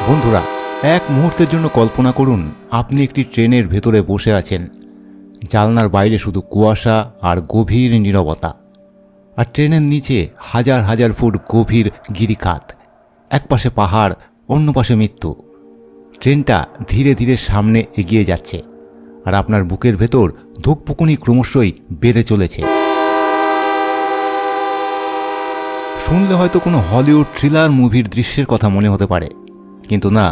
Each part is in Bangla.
বন্ধুরা, এক মুহূর্তের জন্য কল্পনা করুন আপনি একটি ট্রেনের ভেতরে বসে আছেন। জানলার বাইরে শুধু কুয়াশা আর গভীর নীরবতা, আর ট্রেনের নিচে হাজার হাজার ফুট গভীর গিরিখাত। এক পাশে পাহাড়, অন্য পাশে মৃত্যু। ট্রেনটা ধীরে ধীরে সামনে এগিয়ে যাচ্ছে, আর আপনার বুকের ভেতর ধুকপুকুনি ক্রমশই বেড়ে চলেছে। শুনলে হয়তো কোনো হলিউড থ্রিলার মুভির দৃশ্যের কথা মনে হতে পারে, কিন্তু না।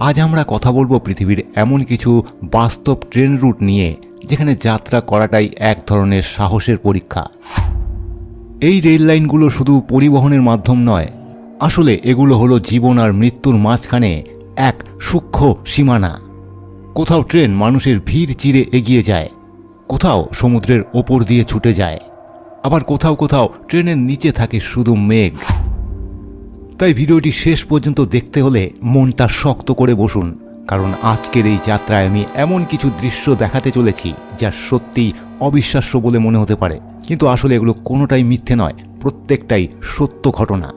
আজ আমরা কথা বলবো পৃথিবীর এমন কিছু বাস্তব ট্রেন রুট নিয়ে, যেখানে যাত্রা করাটাই এক ধরনের সাহসের পরীক্ষা। এই রেল লাইনগুলো শুধু পরিবহনের মাধ্যম নয়, আসলে এগুলো হলো জীবন আর মৃত্যুর মাঝখানে এক সূক্ষ্ম সীমানা। কোথাও ট্রেন মানুষের ভিড় চিরে এগিয়ে যায়, কোথাও সমুদ্রের ওপর দিয়ে ছুটে যায়, আবার কোথাও কোথাও ট্রেনের নিচে থাকে শুধু মেঘ। তাই ভিডিওটি শেষ পর্যন্ত দেখতে হলে মনটা শক্ত করে বসুন, কারণ আজকের এই যাত্রায় আমি এমন কিছু দৃশ্য দেখাতে চলেছি যা সত্যিই অবিশ্বাস্য বলে মনে হতে পারে, কিন্তু আসলে এগুলো কোনোটাই মিথ্যে নয়, প্রত্যেকটাই সত্য ঘটনা।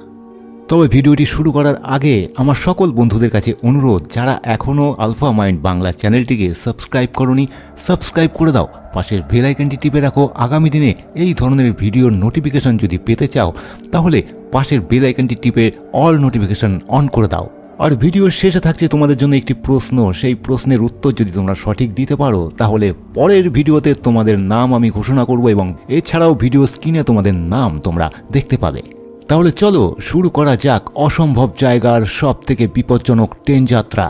তবে ভিডিওটি শুরু করার আগে আমার সকল বন্ধুদের কাছে অনুরোধ, যারা এখনও আলফা মাইন্ড বাংলা চ্যানেলটিকে সাবস্ক্রাইব করোনি, সাবস্ক্রাইব করে দাও। পাশের বেল আইকনটি টিপে রাখো। আগামী দিনে এই ধরনের ভিডিওর নোটিফিকেশন যদি পেতে চাও, তাহলে পাশের বেল আইকনটি টিপে অল নোটিফিকেশন অন করে দাও। আর ভিডিওর শেষে থাকছে তোমাদের জন্য একটি প্রশ্ন। সেই প্রশ্নের উত্তর যদি তোমরা সঠিক দিতে পারো, তাহলে পরের ভিডিওতে তোমাদের নাম আমি ঘোষণা করব, এবং এছাড়াও ভিডিও স্ক্রিনে তোমাদের নাম তোমরা দেখতে পাবে। তাহলে চলো শুরু করা যাক অসম্ভব জায়গার সব থেকে বিপজ্জনক ট্রেন যাত্রা।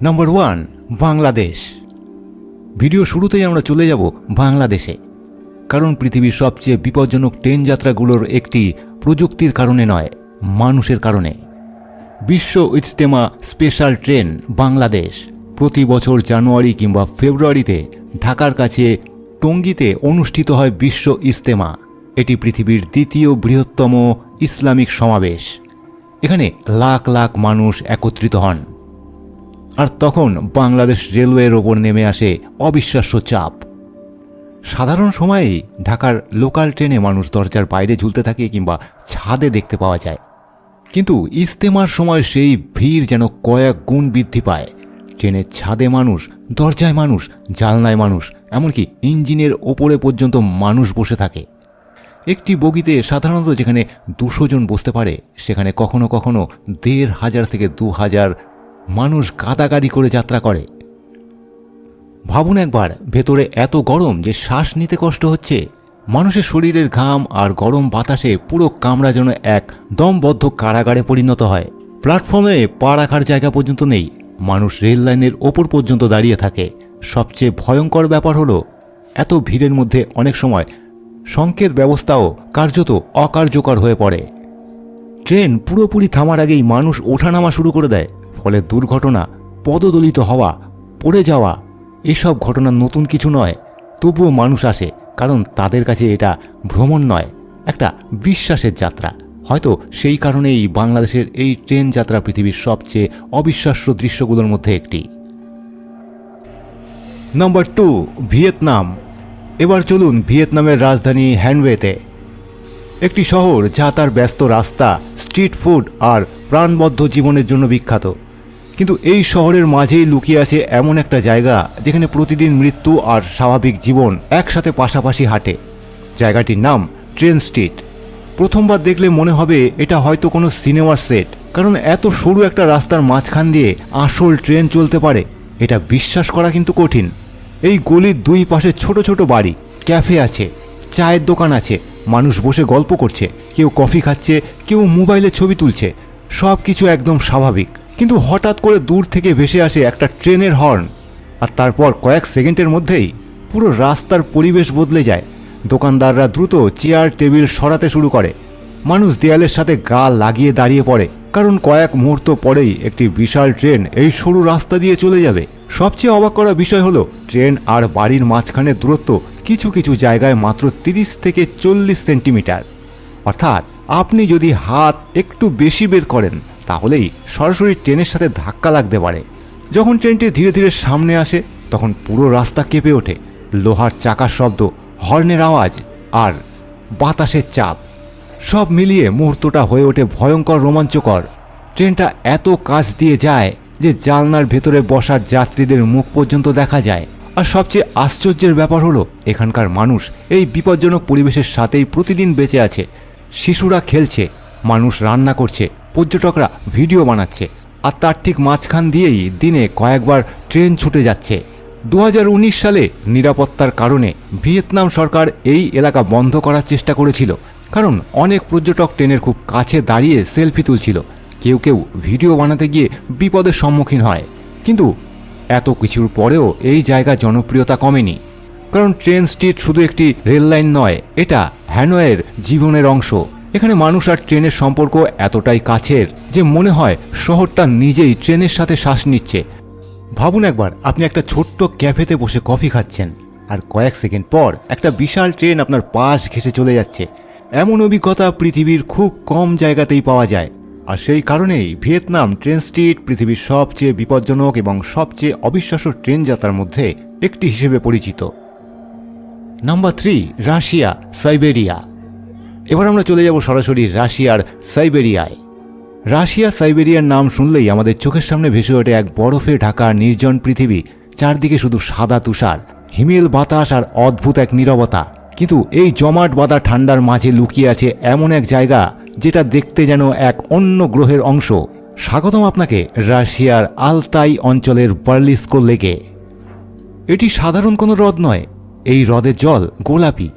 নাম্বার 1, বাংলাদেশ। ভিডিও শুরুতেই আমরা চলে যাব বাংলাদেশে, কারণ পৃথিবীর সবচেয়ে বিপজ্জনক ট্রেন যাত্রাগুলোর একটি প্রযুক্তির কারণে নয়, মানুষের কারণে। বিশ্ব ইজতেমা স্পেশাল ট্রেন বাংলাদেশ প্রতি বছর জানুয়ারি কিংবা ফেব্রুয়ারিতে ঢাকার কাছে টঙ্গীতে অনুষ্ঠিত হয় বিশ্ব ইজতেমা। এটি পৃথিবীর দ্বিতীয় বৃহত্তম ইসলামিক সমাবেশ। এখানে লাখ লাখ মানুষ একত্রিত হন, আর তখন বাংলাদেশ রেলওয়ের ওপর নেমে আসে অবিশ্বাস্য চাপ। সাধারণ সময়েই ঢাকার লোকাল ট্রেনে মানুষ দরজার বাইরে ঝুলতে থাকে কিংবা ছাদে দেখতে পাওয়া যায়, কিন্তু ইজতেমার সময় সেই ভিড় যেন কয়েক গুণ বৃদ্ধি পায়। ট্রেনের ছাদে মানুষ, দরজায় মানুষ, জানলায় মানুষ, এমনকি ইঞ্জিনের ওপরে পর্যন্ত মানুষ বসে থাকে। একটি বগিতে সাধারণত যেখানে 200 জন বসতে পারে, সেখানে কখনো কখনো 1500 থেকে 2000 মানুষ গাদাগাদি করে যাত্রা করে। ভাবুন একবার, ভেতরে এত গরম যে শ্বাস নিতে কষ্ট হচ্ছে। মানুষের শরীরের ঘাম আর গরম বাতাসে পুরো কামরা যেন এক দমবদ্ধ কারাগারে পরিণত হয়। প্ল্যাটফর্মে পা রাখার জায়গা পর্যন্ত নেই, মানুষ রেল লাইনের ওপর পর্যন্ত দাঁড়িয়ে থাকে। সবচেয়ে ভয়ঙ্কর ব্যাপার হলো, এত ভিড়ের মধ্যে অনেক সময় সংকেত ব্যবস্থাও কার্যত অকার্যকর হয়ে পড়ে। ট্রেন পুরোপুরি থামার আগেই মানুষ ওঠানামা শুরু করে দেয়, ফলে দুর্ঘটনা, পদদলিত হওয়া, পড়ে যাওয়া, এসব ঘটনা নতুন কিছু নয়। তবুও মানুষ আসে, কারণ তাদের কাছে এটা ভ্রমণ নয়, একটা বিশ্বাসের যাত্রা। হয়তো সেই কারণেই বাংলাদেশের এই ট্রেন যাত্রা পৃথিবীর সবচেয়ে অবিশ্বাস্য দৃশ্যগুলোর মধ্যে একটি। Number 2, Vietnam. এবার চলুন ভিয়েতনামের রাজধানী হ্যানয়েতে, একটি শহর যা তার ব্যস্ত রাস্তা, স্ট্রিট ফুড আর প্রাণবদ্ধ জীবনের জন্য বিখ্যাত। কিন্তু এই শহরের মাঝেই লুকিয়ে আছে এমন একটা জায়গা, যেখানে প্রতিদিন মৃত্যু আর স্বাভাবিক জীবন একসাথে পাশাপাশি হাঁটে। জায়গাটির নাম ট্রেন স্ট্রিট। প্রথমবার দেখলে মনে হবে এটা হয়তো কোনো সিনেমার সেট, কারণ এত সরু একটা রাস্তার মাঝখান দিয়ে আসল ট্রেন চলতে পারে, এটা বিশ্বাস করা কিন্তু কঠিন। এই গলির দুই পাশে ছোট ছোট বাড়ি, ক্যাফে আছে, চায়ের দোকান আছে, মানুষ বসে গল্প করছে, কেউ কফি খাচ্ছে, কেউ মোবাইলে ছবি তুলছে। সব কিছু একদম স্বাভাবিক, কিন্তু হঠাৎ করে দূর থেকে ভেসে আসে একটা ট্রেনের হর্ন, আর তারপর কয়েক সেকেন্ডের মধ্যেই পুরো রাস্তার পরিবেশ বদলে যায়। দোকানদাররা দ্রুত চেয়ার টেবিল সরাতে শুরু করে, মানুষ দেয়ালের সাথে গা লাগিয়ে দাঁড়িয়ে পড়ে, কারণ কয়েক মুহূর্ত পরেই একটি বিশাল ট্রেন এই সরু রাস্তা দিয়ে চলে যাবে। সবচেয়ে অবাক করা বিষয় হলো, ট্রেন আর বাড়ির মাঝখানে দূরত্ব কিছু কিছু জায়গায় মাত্র 30 থেকে 40 সেন্টিমিটার। অর্থাৎ আপনি যদি হাত একটু বেশি বের করেন, তাহলেই সরাসরি ট্রেনের সাথে ধাক্কা লাগতে পারে। যখন ট্রেনটি ধীরে ধীরে সামনে আসে, তখন পুরো রাস্তা কেঁপে ওঠে। লোহার চাকার শব্দ, হর্নের আওয়াজ আর বাতাসের চাপ সব মিলিয়ে মুহূর্তটা হয়ে ওঠে ভয়ঙ্কর রোমাঞ্চকর। ট্রেনটা এত কাছ দিয়ে যায় যে জানলার ভেতরে বসা যাত্রীদের মুখ পর্যন্ত দেখা যায়। আর সবচেয়ে আশ্চর্যের ব্যাপার হলো এখানকার মানুষ এই বিপজ্জনক পরিবেশের সাথেই প্রতিদিন বেঁচে আছে। শিশুরা খেলছে, মানুষ রান্না করছে, পর্যটকরা ভিডিও বানাচ্ছে, আর তার ঠিক মাঝখান দিয়েই দিনে কয়েকবার ট্রেন ছুটে যাচ্ছে। 2019 সালে নিরাপত্তার কারণে ভিয়েতনাম সরকার এই এলাকা বন্ধ করার চেষ্টা করেছিল, কারণ অনেক পর্যটক ট্রেনের খুব কাছে দাঁড়িয়ে সেলফি তুলছিল। কেউ কেউ ভিডিও বানাতে গিয়ে বিপদের সম্মুখীন হয়। কিন্তু এত কিছুর পরেও এই জায়গা জনপ্রিয়তা কমেনি, কারণ ট্রেন স্ট্রিট শুধু একটি রেল লাইন নয়, এটা হ্যানয়ের জীবনের অংশ। এখানে মানুষ আর ট্রেনের সম্পর্ক এতটাই কাছের যে মনে হয় শহরটা নিজেই ট্রেনের সাথে শ্বাস নিচ্ছে। ভাবুন একবার, আপনি একটা ছোট্ট ক্যাফেতে বসে কফি খাচ্ছেন, আর কয়েক সেকেন্ড পর একটা বিশাল ট্রেন আপনার পাশ ঘেঁষে চলে যাচ্ছে। এমন অভিজ্ঞতা পৃথিবীর খুব কম জায়গাতেই পাওয়া যায়। আর সেই কারণেই ভিয়েতনাম ট্রেন স্ট্রিট পৃথিবীর সবচেয়ে বিপজ্জনক এবং সবচেয়ে অবিশ্বাস্য ট্রেন যাত্রার মধ্যে একটি হিসেবে পরিচিত। Number 3, Russia, Siberia. এবার আমরা চলে যাব সরাসরি রাশিয়ার সাইবেরিয়ায়। রাশিয়া সাইবেরিয়ার নাম শুনলেই আমাদের চোখের সামনে ভেসে ওঠে এক বরফে ঢাকা নির্জন পৃথিবী। চারদিকে শুধু সাদা তুষার, হিমেল বাতাস আর অদ্ভুত এক নীরবতা। কিন্তু এই জমাট বাঁধা ঠান্ডার মাঝে লুকিয়ে আছে এমন এক জায়গা যেটা দেখতে যেন এক অন্য গ্রহের অংশ। স্বাগতম আপনাকে রাশিয়ার আলতাই অঞ্চলের বার্লিস্কো লেকে। এটি সাধারণ কোনো হ্রদ নয়, এই হ্রদের জল গোলাপি।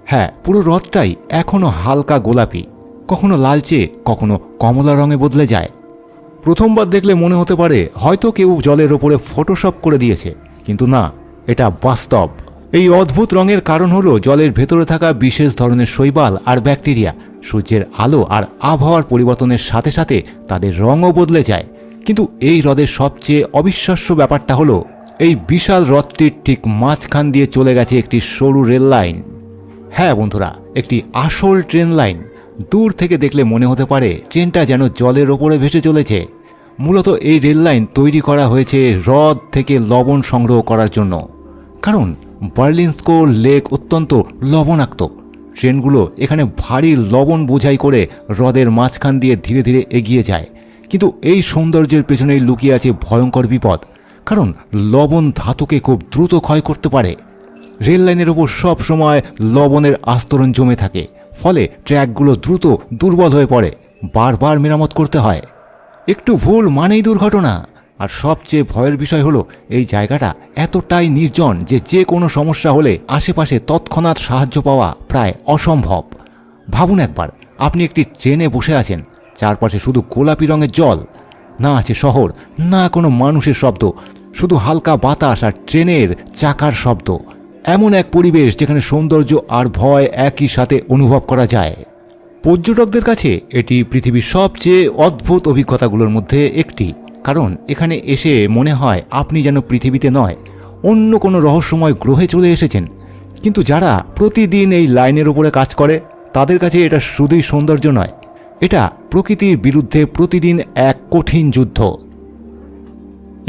হ্যাঁ, পুরো হ্রদটাই এখনও হালকা গোলাপি, কখনো লালচে, কখনো কমলা রঙে বদলে যায়। প্রথমবার দেখলে মনে হতে পারে হয়তো কেউ জলের ওপরে ফটোশপ করে দিয়েছে, কিন্তু না, এটা বাস্তব। এই অদ্ভুত রঙের কারণ হলো জলের ভেতরে থাকা বিশেষ ধরনের শৈবাল আর ব্যাকটেরিয়া সূর্যের আলো আর আবহাওয়ার পরিবর্তনের সাথে সাথে তাদের রঙও বদলে যায়। কিন্তু এই হ্রদের সবচেয়ে অবিশ্বাস্য ব্যাপারটা হলো এই বিশাল হ্রদটির ঠিক মাঝখান দিয়ে চলে গেছে একটি সরু রেল লাইন। হ্যাঁ বন্ধুরা, একটি আসল ট্রেন লাইন। দূর থেকে দেখলে মনে হতে পারে ট্রেনটা যেন জলের ওপরে ভেসে চলেছে। মূলত এই রেল লাইন তৈরি করা হয়েছে হ্রদ থেকে লবণ সংগ্রহ করার জন্য, কারণ বার্লিস্কো লেক অত্যন্ত লবণাক্ত। ট্রেনগুলো এখানে ভারী লবণ বোঝাই করে হ্রদের মাঝখান দিয়ে ধীরে ধীরে এগিয়ে যায়। কিন্তু এই সৌন্দর্যের পেছনেই লুকিয়ে আছে ভয়ঙ্কর বিপদ, কারণ লবণ ধাতুকে খুব দ্রুত ক্ষয় করতে পারে। রেল লাইনের ওপর সব সময় লবণের আস্তরণ জমে থাকে, ফলে ট্র্যাকগুলো দ্রুত দুর্বল হয়ে পড়ে, বারবার মেরামত করতে হয়। একটু ভুল মানেই দুর্ঘটনা। আর সবচেয়ে ভয়ের বিষয় হলো এই জায়গাটা এতটাই নির্জন যে যে কোনো সমস্যা হলে আশেপাশে তৎক্ষণাৎ সাহায্য পাওয়া প্রায় অসম্ভব। ভাবুন একবার, আপনি একটি ট্রেনে বসে আছেন, চারপাশে শুধু গোলাপি রঙের জল, না আছে শহর, না কোনো মানুষের শব্দ, শুধু হালকা বাতাস আর ট্রেনের চাকার শব্দ। এমন এক পরিবেশ যেখানে সৌন্দর্য আর ভয় একই সাথে অনুভব করা যায়। পর্যটকদের কাছে এটি পৃথিবীর সবচেয়ে অদ্ভুত অভিজ্ঞতাগুলোর মধ্যে একটি, কারণ এখানে এসে মনে হয় আপনি যেন পৃথিবীতে নয়, অন্য কোনো রহস্যময় গ্রহে চলে এসেছেন। কিন্তু যারা প্রতিদিন এই লাইনের উপরে কাজ করে তাদের কাছে এটা শুধুই সৌন্দর্য নয়, এটা প্রকৃতির বিরুদ্ধে প্রতিদিন এক কঠিন যুদ্ধ।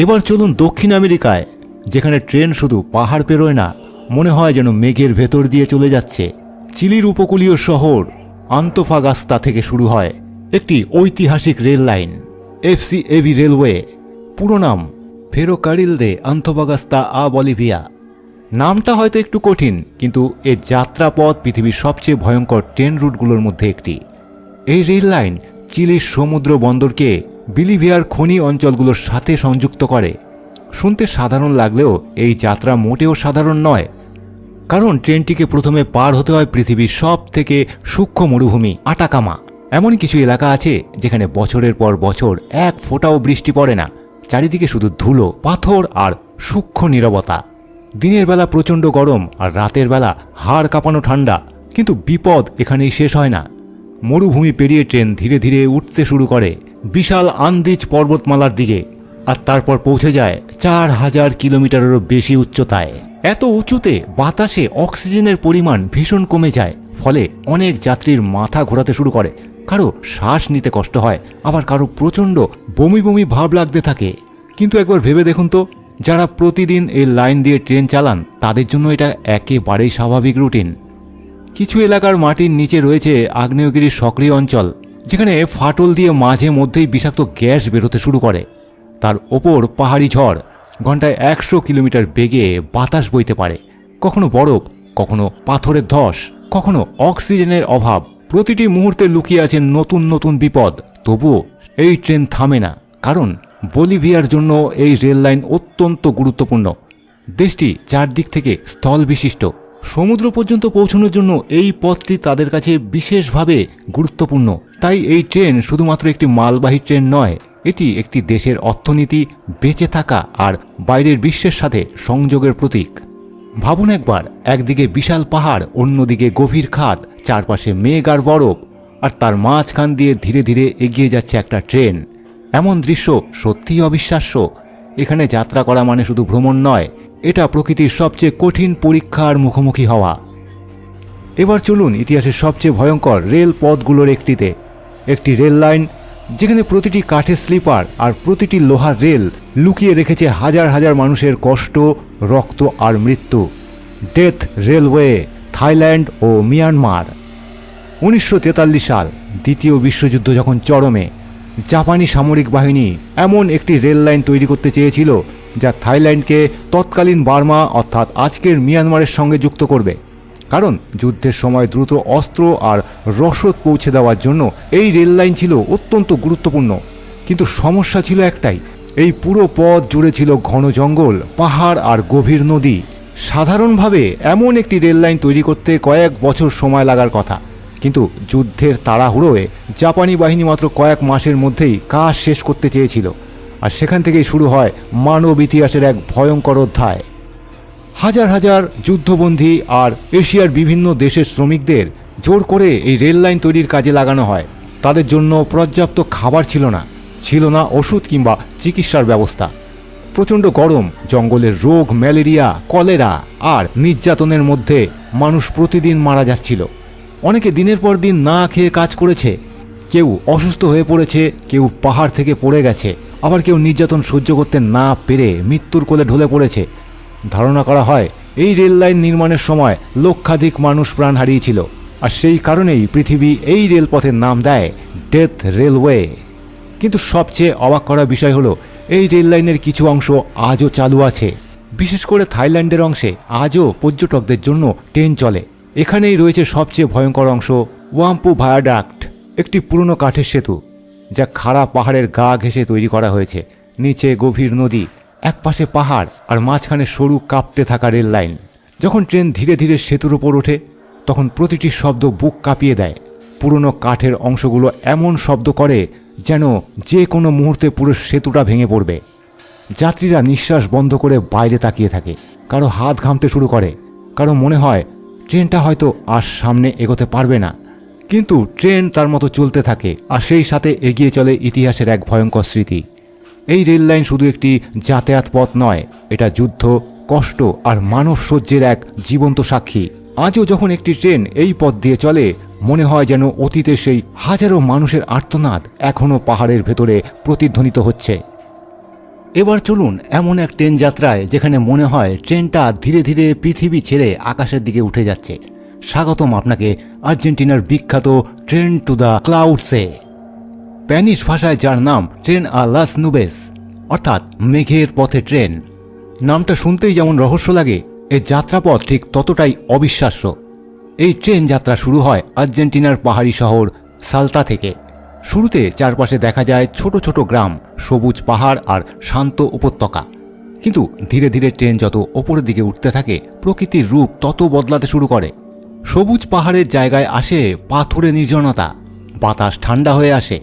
এবার চলুন দক্ষিণ আমেরিকায়, যেখানে ট্রেন শুধু পাহাড় পেরোয় না, মনে হয় যেন মেঘের ভেতর দিয়ে চলে যাচ্ছে। চিলির উপকূলীয় শহর আন্তোফাগাস্তা থেকে শুরু হয় একটি ঐতিহাসিক রেল লাইন, এফসিএভি রেলওয়ে। পুরো নাম ফেরোকারিল দে আন্তোফাগাস্তা আ বলিভিয়া। নামটা হয়তো একটু কঠিন, কিন্তু এর যাত্রাপথ পৃথিবীর সবচেয়ে ভয়ঙ্কর ট্রেন রুটগুলোর মধ্যে একটি। এই রেল লাইন চিলির সমুদ্র বন্দরকে বলিভিয়ার খনি অঞ্চলগুলোর সাথে সংযুক্ত করে। শুনতে সাধারণ লাগলেও এই যাত্রা মোটেও সাধারণ নয়, কারণ ট্রেনটিকে প্রথমে পার হতে হয় পৃথিবীর সব থেকে সূক্ষ্ম মরুভূমি আটাকামা। এমন কিছু এলাকা আছে যেখানে বছরের পর বছর এক ফোঁটাও বৃষ্টি পড়ে না, চারিদিকে শুধু ধুলো, পাথর আর সূক্ষ্ম নীরবতা। দিনের বেলা প্রচণ্ড গরম আর রাতের বেলা হাড় কাঁপানো ঠান্ডা। কিন্তু বিপদ এখানেই শেষ হয় না। মরুভূমি পেরিয়ে ট্রেন ধীরে ধীরে উঠতে শুরু করে বিশাল আন্দিজ পর্বতমালার দিকে, আর তারপর পৌঁছে যায় 4000 কিলোমিটারেরও বেশি উচ্চতায়। এত উঁচুতে বাতাসে অক্সিজেনের পরিমাণ ভীষণ কমে যায়, ফলে অনেক যাত্রীর মাথা ঘোরাতে শুরু করে, কারো শ্বাস নিতে কষ্ট হয়, আবার কারো প্রচণ্ড বমি বমি ভাব লাগতে থাকে। কিন্তু একবার ভেবে দেখুন তো, যারা প্রতিদিন এই লাইন দিয়ে ট্রেন চালান তাদের জন্য এটা একেবারেই স্বাভাবিক রুটিন। কিছু এলাকার মাটির নিচে রয়েছে আগ্নেয়গিরির সক্রিয় অঞ্চল, যেখানে ফাটল দিয়ে মাঝে মধ্যেই বিষাক্ত গ্যাস বেরোতে শুরু করে। তার ওপর পাহাড়ি ঝড়, ঘন্টায় 100 কিলোমিটার বেগে বাতাস বইতে পারে। কখনো বরফ, কখনো পাথরের ধস, কখনো অক্সিজেনের অভাব। প্রতিটি মুহূর্তে লুকিয়ে আছে নতুন নতুন বিপদ। তবুও এই ট্রেন থামে না, কারণ বলিভিয়ার জন্য এই রেল লাইন অত্যন্ত গুরুত্বপূর্ণ। দেশটি চারদিক থেকে স্থল বিশিষ্ট। সমুদ্র পর্যন্ত পৌঁছানোর জন্য এই পথটি তাদের কাছে বিশেষভাবে গুরুত্বপূর্ণ। তাই এই ট্রেন শুধুমাত্র একটি মালবাহী ট্রেন নয়, এটি একটি দেশের অর্থনীতি, বেঁচে থাকা আর বাইরের বিশ্বের সাথে সংযোগের প্রতীক। ভাবুন একবার, একদিকে বিশাল পাহাড়, অন্যদিকে গভীর খাদ, চারপাশে মেঘ আর বরফ, আর তার মাঝখান দিয়ে ধীরে ধীরে এগিয়ে যাচ্ছে একটা ট্রেন। এমন দৃশ্য সত্যিই অবিশ্বাস্য। এখানে যাত্রা করা মানে শুধু ভ্রমণ নয়, এটা প্রকৃতির সবচেয়ে কঠিন পরীক্ষার মুখোমুখি হওয়া। এবার চলুন ইতিহাসের সবচেয়ে ভয়ঙ্কর রেল পথগুলোর একটিতে। একটি রেল লাইন যেখানে প্রতিটি কাঠের স্লিপার আর প্রতিটি লোহার রেল লুকিয়ে রেখেছে হাজার হাজার মানুষের কষ্ট, রক্ত আর মৃত্যু। ডেথ রেলওয়ে, থাইল্যান্ড ও মিয়ানমার। 1943 সাল, দ্বিতীয় বিশ্বযুদ্ধ যখন চরমে, জাপানি সামরিক বাহিনী এমন একটি রেল লাইন তৈরি করতে চেয়েছিল যা থাইল্যান্ডকে তৎকালীন বার্মা অর্থাৎ আজকের মিয়ানমারের সঙ্গে যুক্ত করবে। কারণ যুদ্ধের সময় দ্রুত অস্ত্র আর রসদ পৌঁছে দেওয়ার জন্য এই রেল লাইন ছিল অত্যন্ত গুরুত্বপূর্ণ। কিন্তু সমস্যা ছিল একটাই, এই পুরো পথ জুড়ে ছিল ঘন জঙ্গল, পাহাড় আর গভীর নদী। সাধারণভাবে এমন একটি রেল লাইন তৈরি করতে কয়েক বছর সময় লাগার কথা, কিন্তু যুদ্ধের তাড়াহুড়োয় জাপানি বাহিনী মাত্র কয়েক মাসের মধ্যেই কাজ শেষ করতে চেয়েছিল। আর সেখান থেকেই শুরু হয় মানব ইতিহাসের এক ভয়ঙ্কর অধ্যায়। হাজার হাজার যুদ্ধবন্দী আর এশিয়ার বিভিন্ন দেশের শ্রমিকদের জোর করে এই রেল লাইন তৈরির কাজে লাগানো হয়। তাদের জন্য পর্যাপ্ত খাবার ছিল না ওষুধ কিংবা চিকিৎসার ব্যবস্থা। প্রচণ্ড গরম, জঙ্গলের রোগ, ম্যালেরিয়া, কলেরা আর নির্যাতনের মধ্যে মানুষ প্রতিদিন মারা যাচ্ছিল। অনেকে দিনের পর দিন না খেয়ে কাজ করেছে, কেউ অসুস্থ হয়ে পড়েছে, কেউ পাহাড় থেকে পড়ে গেছে, আবার কেউ নির্যাতন সহ্য করতে না পেরে মৃত্যুর কোলে ঢলে পড়েছে। ধারণা করা হয় এই রেল লাইন নির্মাণের সময় লক্ষাধিক মানুষ প্রাণ হারিয়েছিল। আর সেই কারণেই পৃথিবী এই রেলপথের নাম দেয় ডেথ রেলওয়ে। কিন্তু সবচেয়ে অবাক করা বিষয় হলো, এই রেল লাইনের কিছু অংশ আজও চালু আছে। বিশেষ করে থাইল্যান্ডের অংশে আজও পর্যটকদের জন্য ট্রেন চলে। এখানেই রয়েছে সবচেয়ে ভয়ঙ্কর অংশ, ওয়াম্পু ভায়াডাক্ট, একটি পুরনো কাঠের সেতু যা খাড়া পাহাড়ের গা ঘেঁষে তৈরি করা হয়েছে। নিচে গভীর নদী, একপাশে পাহাড় আর মাঝখানে সরু কাঁপতে থাকা রেল লাইন। যখন ট্রেন ধীরে ধীরে সেতুর ওপর ওঠে, তখন প্রতিটি শব্দ বুক কাঁপিয়ে দেয়। পুরনো কাঠের অংশগুলো এমন শব্দ করে যেন যে কোনো মুহূর্তে পুরো সেতুটা ভেঙে পড়বে। যাত্রীরা নিঃশ্বাস বন্ধ করে বাইরে তাকিয়ে থাকে, কারো হাত ঘামতে শুরু করে, কারো মনে হয় ট্রেনটা হয়তো আর সামনে এগোতে পারবে না। কিন্তু ট্রেন তার মতো চলতে থাকে, আর সেই সাথে এগিয়ে চলে ইতিহাসের এক ভয়ঙ্কর স্মৃতি। এই রেল লাইন শুধু একটি যাতায়াত পথ নয়, এটা যুদ্ধ, কষ্ট আর মানব সহ্যের এক জীবন্ত সাক্ষী। আজও যখন একটি ট্রেন এই পথ দিয়ে চলে, মনে হয় যেন অতীতের সেই হাজারো মানুষের আর্তনাদ এখনও পাহাড়ের ভেতরে প্রতিধ্বনিত হচ্ছে। এবার চলুন এমন এক ট্রেন যাত্রায় যেখানে মনে হয় ট্রেনটা ধীরে ধীরে পৃথিবী ছেড়ে আকাশের দিকে উঠে যাচ্ছে। স্বাগতম আপনাকে আর্জেন্টিনার বিখ্যাত ট্রেন টু দ্য ক্লাউডসে। স্প্যানিশ ভাষায় যার নাম ট্রেন আ লাস নুবেস, অর্থাৎ মেঘের পথে ট্রেন। নামটা শুনতেই যেমন রহস্য লাগে, এর যাত্রাপথ ঠিক ততটাই অবিশ্বাস্য। এই ট্রেন যাত্রা শুরু হয় আর্জেন্টিনার পাহাড়ি শহর সালতা থেকে। শুরুতে চারপাশে দেখা যায় ছোট ছোট গ্রাম, সবুজ পাহাড় আর শান্ত উপত্যকা। কিন্তু ধীরে ধীরে ট্রেন যত ওপরের দিকে উঠতে থাকে, প্রকৃতির রূপ তত বদলাতে শুরু করে। সবুজ পাহাড়ের জায়গায় আসে পাথুরে নির্জনতা, বাতাস ঠান্ডা হয়ে আসে,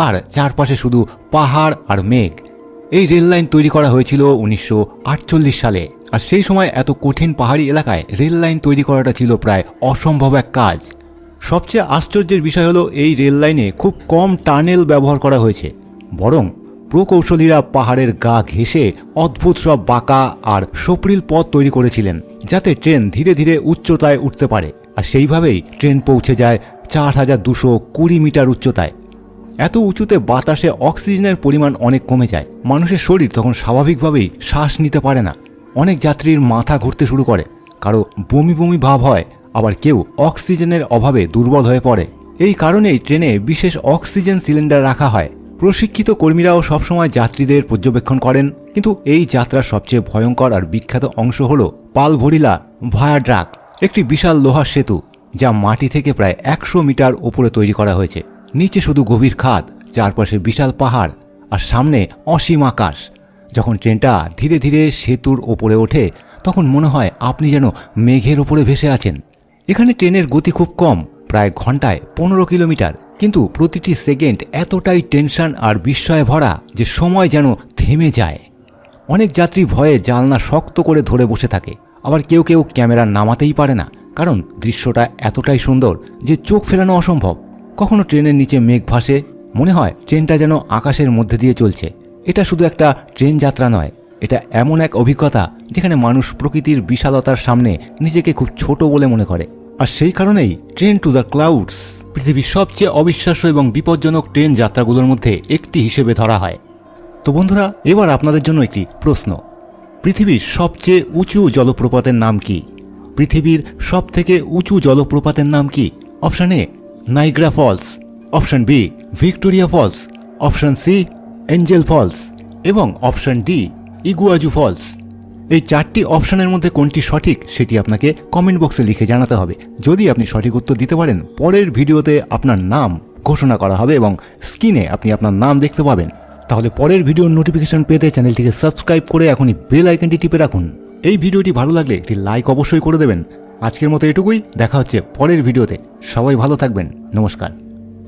আর চারপাশে শুধু পাহাড় আর মেঘ। এই রেল লাইন তৈরি করা হয়েছিল 1948 সালে, আর সেই সময় এত কঠিন পাহাড়ি এলাকায় রেল লাইন তৈরি করাটা ছিল প্রায় অসম্ভব এক কাজ। সবচেয়ে আশ্চর্যের বিষয় হলো, এই রেল লাইনে খুব কম টানেল ব্যবহার করা হয়েছে, বরং প্রকৌশলীরা পাহাড়ের গা ঘেঁষে অদ্ভুত সব বাঁকা আর সপরিল পথ তৈরি করেছিলেন, যাতে ট্রেন ধীরে ধীরে উচ্চতায় উঠতে পারে। আর সেইভাবেই ট্রেন পৌঁছে যায় 4220 মিটার উচ্চতায়। এত উঁচুতে বাতাসে অক্সিজেনের পরিমাণ অনেক কমে যায়, মানুষের শরীর তখন স্বাভাবিকভাবেই শ্বাস নিতে পারে না। অনেক যাত্রীর মাথা ঘুরতে শুরু করে, কারো বমি বমি ভাব হয়, আবার কেউ অক্সিজেনের অভাবে দুর্বল হয়ে পড়ে। এই কারণেই ট্রেনে বিশেষ অক্সিজেন সিলিন্ডার রাখা হয়। প্রশিক্ষিত কর্মীরাও সবসময় যাত্রীদের পর্যবেক্ষণ করেন। কিন্তু এই যাত্রার সবচেয়ে ভয়ঙ্কর আর বিখ্যাত অংশ হল পালভরিলা ভায়াড্রাক্ট, একটি বিশাল লোহার সেতু যা মাটি থেকে প্রায় 100 মিটার ওপরে তৈরি করা হয়েছে। নিচে শুধু গভীর খাদ, চারপাশে বিশাল পাহাড় আর সামনে অসীম আকাশ। যখন ট্রেনটা ধীরে ধীরে সেতুর ওপরে ওঠে তখন মনে হয় আপনি যেন মেঘের ওপরে ভেসে আছেন। এখানে ট্রেনের গতি খুব কম, প্রায় ঘন্টায় 15 কিলোমিটার, কিন্তু প্রতিটি সেকেন্ড এতটাই টেনশন আর বিস্ময়ে ভরা যে সময় যেন থেমে যায়। অনেক যাত্রী ভয়ে জানলা শক্ত করে ধরে বসে থাকে, আবার কেউ কেউ ক্যামেরা নামাতেই পারে না, কারণ দৃশ্যটা এতটাই সুন্দর যে চোখ ফেরানো অসম্ভব। কখনো ট্রেনের নিচে মেঘ ভাসে, মনে হয় ট্রেনটা যেন আকাশের মধ্যে দিয়ে চলছে। এটা শুধু একটা ট্রেন যাত্রা নয়, এটা এমন এক অভিজ্ঞতা যেখানে মানুষ প্রকৃতির বিশালতার সামনে নিজেকে খুব ছোট বলে মনে করে। আর সেই কারণেই ট্রেন টু দ্য ক্লাউডস পৃথিবীর সবচেয়ে অবিশ্বাস্য এবং বিপজ্জনক ট্রেন যাত্রাগুলোর মধ্যে একটি হিসেবে ধরা হয়। তো বন্ধুরা, এবার আপনাদের জন্য একটি প্রশ্ন। পৃথিবীর সবচেয়ে উঁচু জলপ্রপাতের নাম কি? পৃথিবীর সবথেকে উঁচু জলপ্রপাতের নাম কি? Option A Niagara Falls, option B Victoria Falls, option C Angel Falls এবং অপশন ডি ইগুয়াজু ফলস। এই 4টি অপশনের মধ্যে কোনটি সঠিক সেটি আপনাকে কমেন্ট বক্সে লিখে জানাতে হবে। যদি আপনি সঠিক উত্তর দিতে পারেন, পরের ভিডিওতে আপনার নাম ঘোষণা করা হবে এবং স্ক্রিনে আপনি আপনার নাম দেখতে পাবেন। তাহলে পরের ভিডিওর নোটিফিকেশন পেতে চ্যানেলটিকে সাবস্ক্রাইব করে এখনই বেল আইকনটি টিপে রাখুন। এই ভিডিওটি ভালো লাগলে একটি লাইক অবশ্যই করে দেবেন। আজকের মতো এটুকুই, দেখা হচ্ছে পরের ভিডিওতে। সবাই ভালো থাকবেন, নমস্কার।